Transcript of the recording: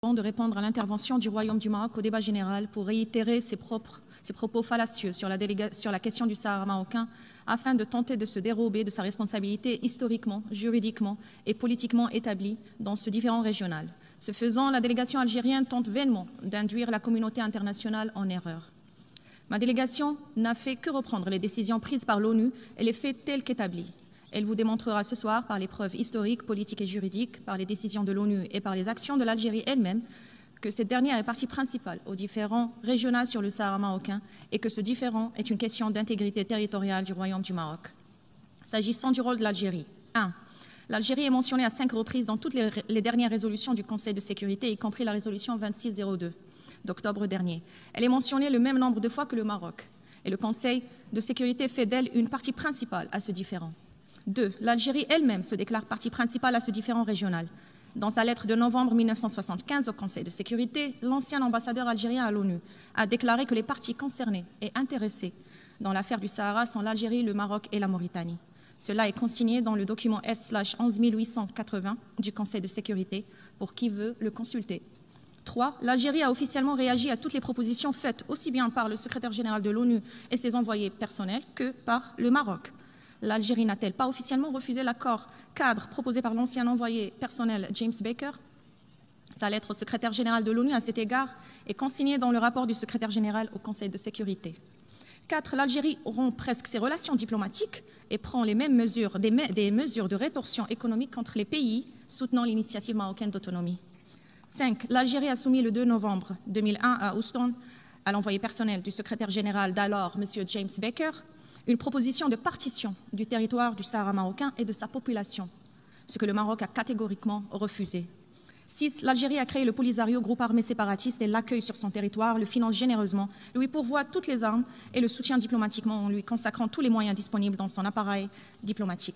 De répondre à l'intervention du Royaume du Maroc au débat général pour réitérer ses propos fallacieux sur la question du Sahara marocain afin de tenter de se dérober de sa responsabilité historiquement, juridiquement et politiquement établie dans ce différend régional. Ce faisant, la délégation algérienne tente vainement d'induire la communauté internationale en erreur. Ma délégation n'a fait que reprendre les décisions prises par l'ONU et les faits tels qu'établis. Elle vous démontrera ce soir, par les preuves historiques, politiques et juridiques, par les décisions de l'ONU et par les actions de l'Algérie elle-même, que cette dernière est partie principale au différend régional sur le Sahara marocain et que ce différend est une question d'intégrité territoriale du Royaume du Maroc. S'agissant du rôle de l'Algérie, 1. L'Algérie est mentionnée à 5 reprises dans toutes les dernières résolutions du Conseil de sécurité, y compris la résolution 2602 d'octobre dernier. Elle est mentionnée le même nombre de fois que le Maroc. Et le Conseil de sécurité fait d'elle une partie principale à ce différend. 2. L'Algérie elle-même se déclare partie principale à ce différend régional. Dans sa lettre de novembre 1975 au Conseil de sécurité, l'ancien ambassadeur algérien à l'ONU a déclaré que les parties concernées et intéressées dans l'affaire du Sahara sont l'Algérie, le Maroc et la Mauritanie. Cela est consigné dans le document S/11880 du Conseil de sécurité pour qui veut le consulter. 3. L'Algérie a officiellement réagi à toutes les propositions faites aussi bien par le secrétaire général de l'ONU et ses envoyés personnels que par le Maroc. L'Algérie n'a-t-elle pas officiellement refusé l'accord cadre proposé par l'ancien envoyé personnel James Baker? Sa lettre au secrétaire général de l'ONU à cet égard est consignée dans le rapport du secrétaire général au Conseil de sécurité. 4. L'Algérie rompt presque ses relations diplomatiques et prend les mêmes mesures, des mesures de rétorsion économique contre les pays soutenant l'initiative marocaine d'autonomie. 5. L'Algérie a soumis le 2 novembre 2001 à Houston, à l'envoyé personnel du secrétaire général d'alors, M. James Baker, une proposition de partition du territoire du Sahara marocain et de sa population, ce que le Maroc a catégoriquement refusé. 6. L'Algérie a créé le Polisario, groupe armé séparatiste, et l'accueille sur son territoire, le finance généreusement, lui pourvoit toutes les armes et le soutient diplomatiquement en lui consacrant tous les moyens disponibles dans son appareil diplomatique.